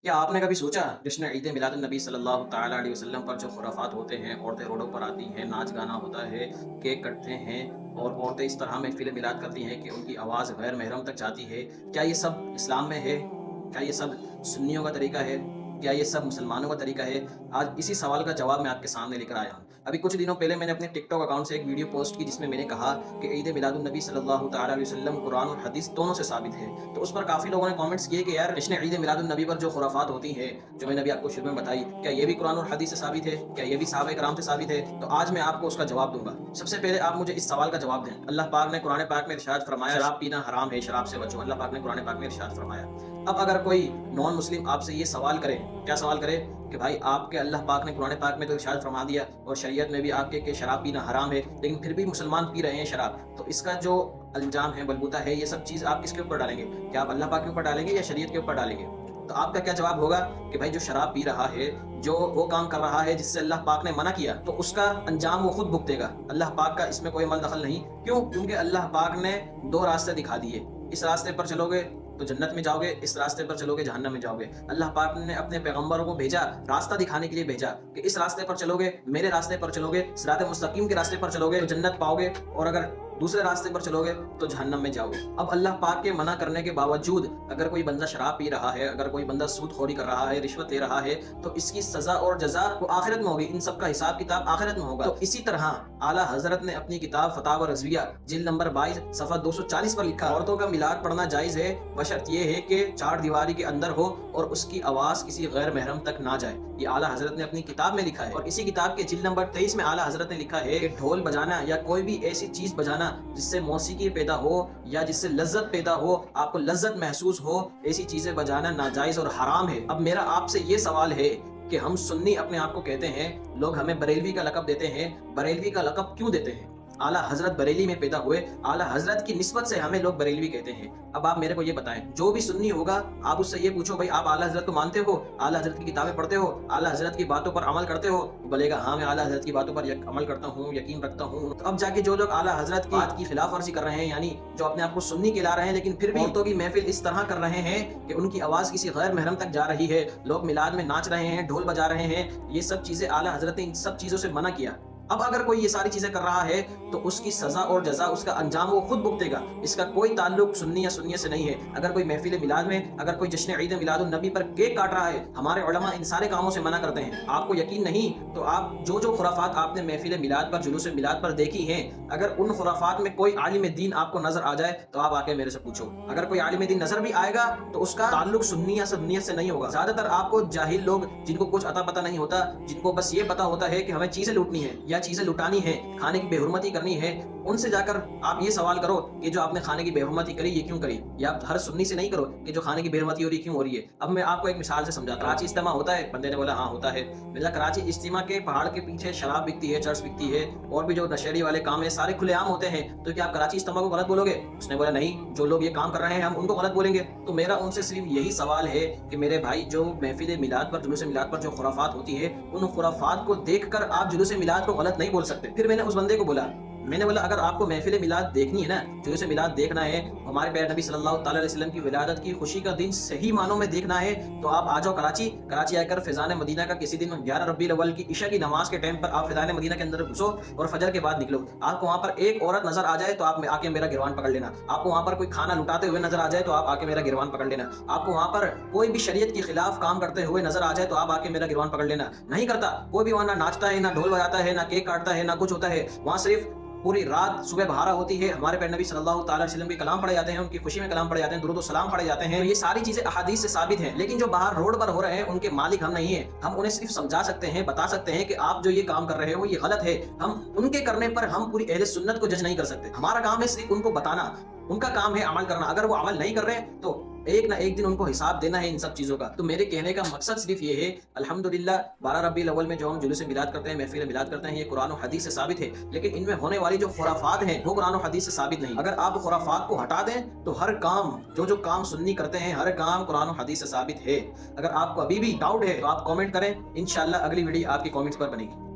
क्या आपने कभी सोचा जश्न ईद मिलादुन नबी सल्लल्लाहु तआला अलैहि वसल्लम पर जो खुराफात होते हैं, औरतें रोडों पर आती हैं, नाच गाना होता है, केक कटते हैं और औरतें इस तरह महफ़िल मिलाद करती हैं कि उनकी आवाज़ गैर महरम तक जाती है। क्या ये सब इस्लाम में है? क्या ये सब सुन्नियों का तरीका है? क्या ये सब मुसलमानों का तरीका है? आज इसी सवाल का जवाब मैं आपके सामने लेकर आया हूँ। अभी कुछ दिनों पहले मैंने अपने टिकटॉक अकाउंट से एक वीडियो पोस्ट की जिसमें मैंने कहा कि ईद मिलादुन नबी सल्लल्लाहु तआला अलैहि वसल्लम कुरान और हदीस दोनों से साबित है। तो उस पर काफ़ी लोगों ने कमेंट्स किए कि यार जश्न ईद मिलादुन नबी पर जो खुराफात होती हैं, जो मैंने अभी आपको शुरू में बताई, क्या ये भी कुरान और हदीस से साबित है? क्या ये भी सहाबाए कराम से साबित है? तो आज मैं आपको उसका जवाब दूँगा। सबसे पहले आप मुझे इस सवाल का जवाब दें। अल्लाह पाक ने कुरान पाक में इरशाद फरमाया, शराब पीना हराम है, शराब से बचो। अल्लाह पाक ने कुरान पाक में इरशाद फरमाया। अब अगर कोई नॉन मुस्लिम आपसे ये सवाल करे, क्या सवाल करे कि भाई आपके अल्लाह पाक ने कुरान पाक में तो इरशाद फरमा दिया और शरीयत में भी आपके कि शराब पीना हराम है, लेकिन फिर भी मुसलमान पी रहे हैं शराब, तो इसका जो अंजाम है, बलबूता है, ये सब चीज़ आप किसके ऊपर डालेंगे? क्या आप अल्लाह पाक के ऊपर डालेंगे या शरीयत के ऊपर डालेंगे? तो आपका क्या जवाब होगा कि भाई जो शराब पी रहा है, जो वो काम कर रहा है जिससे अल्लाह पाक ने मना किया, तो उसका अंजाम वो खुद भुगतेगा। अल्लाह पाक का इसमें कोई अमल दखल नहीं। क्यों? क्योंकि अल्लाह पाक ने 2 रास्ते दिखा दिए। इस रास्ते पर चलोगे तो जन्नत में जाओगे, इस रास्ते पर चलोगे जहन्नम में जाओगे। अल्लाह पाक ने अपने पैगंबरों को भेजा रास्ता दिखाने के लिए भेजा कि इस रास्ते पर चलोगे, मेरे रास्ते पर चलोगे, सिरात मुस्तकीम के रास्ते पर चलोगे तो जन्नत पाओगे, और अगर दूसरे रास्ते पर चलोगे तो जहन्नम में जाओगे। अब अल्लाह पाक के मना करने के बावजूद अगर कोई बंदा शराब पी रहा है, अगर कोई बंदा सूदखोरी कर रहा है, रिश्वत ले रहा है, तो इसकी सजा और जजा वो आखिरत में होगी। इन सब का हिसाब किताब आखिरत में होगा। तो इसी तरह आला हजरत ने अपनी किताब फतावा रज़विया जिल्द नंबर 22 सफ़ा 240 पर लिखा, औरतों का मिलाद पढ़ना जायज़ है बशर्त ये है कि 4 दीवारी के अंदर हो और उसकी आवाज़ किसी गैर महरम तक ना जाए। ये आला हजरत ने अपनी किताब में लिखा है। और इसी किताब के जिल्द नंबर 23 में आला हजरत ने लिखा है कि ढोल बजाना या कोई भी ऐसी चीज़ बजाना जिससे मौसीकी पैदा हो या जिससे लज्जत पैदा हो, आपको लज्जत महसूस हो, ऐसी चीज़ें बजाना नाजायज़ और हराम है। अब मेरा आपसे ये सवाल है कि हम सुन्नी अपने आप को कहते हैं, लोग हमें बरेलवी का लक़ब देते हैं, बरेलवी का लक़ब क्यों देते हैं? आला हजरत बरेली में पैदा हुए, आला हजरत की निस्बत से हमें लोग बरेलवी कहते हैं। अब आप मेरे को ये बताएं, जो भी सुन्नी होगा आप उससे ये पूछो, भाई आप आला हजरत को मानते हो, आला हजरत की किताबें पढ़ते हो, आला हजरत की बातों पर अमल करते हो? बोलेगा हाँ मैं आला हजरत की बातों पर अमल करता हूँ, यकीन रखता हूँ। तो अब जाके जो लोग आला हजरत की बात की खिलाफ वर्जी कर रहे हैं, यानी जो अपने आप को सुन्नी कहला रहे हैं लेकिन फिर भी औरतों की महफिल इस तरह कर रहे हैं कि उनकी आवाज़ किसी गैर महरम तक जा रही है, लोग मिलाद में नाच रहे हैं, ढोल बजा रहे हैं, ये सब चीज़ें आला हजरत ने इन सब चीज़ों से मना किया। अब अगर कोई ये सारी चीजें कर रहा है तो उसकी सजा और जजा, उसका अंजाम वो खुद भुगतेगा। इसका कोई ताल्लुक सुन्नी या सुन्नियत से नहीं है। अगर कोई महफिल मिलाद में, अगर कोई जश्न ईद मिलादुन नबी पर केक काट रहा है, हमारे उलमा इन सारे कामों से मना करते हैं। आपको यकीन नहीं तो आप जो खुराफात आपने महफिल मिलाद पर, जुलूस मिलाद पर देखी हैं, अगर उन खुराफात में कोई आलिम दीन आपको नजर आ जाए तो आप आके मेरे से पूछो। अगर कोई आलिम दीन नजर भी आएगा तो उसका ताल्लुक सुन्नी या सुन्नियत से नहीं होगा। ज्यादातर आपको जाहिल लोग, जिनको कुछ अता पता नहीं होता, जिनको बस ये पता होता है कि हमें चीजें लूटनी है या चीजें लुटानी है, खाने की बेहुरमती करनी है, उनसे जाकर आप ये सवाल करो कि जो आपने खाने की बेहुरमती करी ये क्यों करी, या आप हर सुन्नी से नहीं करो कि जो खाने की बेहुरमती हो रही क्यों हो रही है। अब मैं आपको एक मिसाल से समझाता हूं। कराची इज्तिमा होता है, बंदे ने बोला हाँ होता है। मेरा कराची इज्तिमा के पहाड़ के पीछे शराब बिकती है, चर्च बिकती है, और भी जो नशेड़ी वाले काम है सारे खुलेआम होते हैं, तो क्या आप कराची इज्तिमा को गलत बोलोगे? उसने बोला नहीं, जो लोग ये काम कर रहे हैं हम उनको गलत बोलेंगे। तो मेरा उनसे सिर्फ यही सवाल है कि मेरे भाई, जो महफिल मिलाद पर, जुलूस मिलाद पर जो खुराफात होती है, उन खुराफात को देखकर आप जुलूस मिलाद को गलत नहीं बोल सकते। फिर मैंने उस बंदे को बोला, मैंने बोला अगर आपको महफिल मिलाद देखनी है ना, जुलूस मिलाद देखना है, हमारे प्यारे नबी सल्लल्लाहु तआला अलैहि वसल्लम की विलादत की खुशी का दिन सही मानों में देखना है, तो आप आ जाओ कराची आकर फैज़ान मदीना का किसी दिन 11 रबीउल अव्वल की इशा की नमाज के टाइम पर आप फैज़ान मदीना के अंदर घुसो और फजर के बाद निकलो। आपको वहां पर एक औरत नजर आ जाए तो आप आके मेरा गिरवान पकड़ लेना। आपको वहां पर कोई खाना लुटाते हुए नजर आ जाए तो आप आके मेरा गिरवान पकड़ लेना। आपको वहां पर कोई भी शरीयत के खिलाफ काम करते हुए नजर आ जाए तो आप आके मेरा गिरवान पकड़ लेना। नहीं करता कोई भी, वहां ना नाचता है, ना ढोल बजाता है, ना केक काटता है, ना कुछ होता है, वहां सिर्फ पूरी रात सुबह बहारा होती है, हमारे प्यारे नबी सल्लल्लाहु तआला अलैहि वसल्लम के कलाम पढ़े जाते हैं, उनकी खुशी में कलाम पढ़े जाते हैं, दुरूद व सलाम पढ़े जाते हैं। तो ये सारी चीजें अहादीस से साबित हैं। लेकिन जो बाहर रोड पर हो रहे हैं उनके मालिक हम नहीं है। हम उन्हें सिर्फ समझा सकते हैं, बता सकते हैं कि आप जो ये काम कर रहे हो ये गलत है। हम उनके करने पर हम पूरी अहले सुन्नत को जज नहीं कर सकते। हमारा काम है सिर्फ उनको बताना, उनका काम है अमल करना। अगर वो अमल नहीं कर रहे हैं तो एक ना एक दिन उनको हिसाब देना है इन सब चीजों का। तो मेरे कहने का मकसद सिर्फ ये है, अल्हम्दुलिल्लाह 12 रबीउल अव्वल में जो हम जुलूस मिलाद करते हैं, महफिल मिलाद करते हैं, ये कुरान और हदीस से साबित है। लेकिन इनमें होने वाली जो खुराफात हैं वो कुरान और हदीस से साबित नहीं। अगर आप खुराफात को हटा दें तो हर काम, जो काम सुन्नी करते हैं, हर काम कुरान और हदीस से साबित है। अगर आपको अभी भी डाउट है तो आप कमेंट करें, इंशाअल्लाह अगली वीडियो आपकी कमेंट्स पर बनेगी।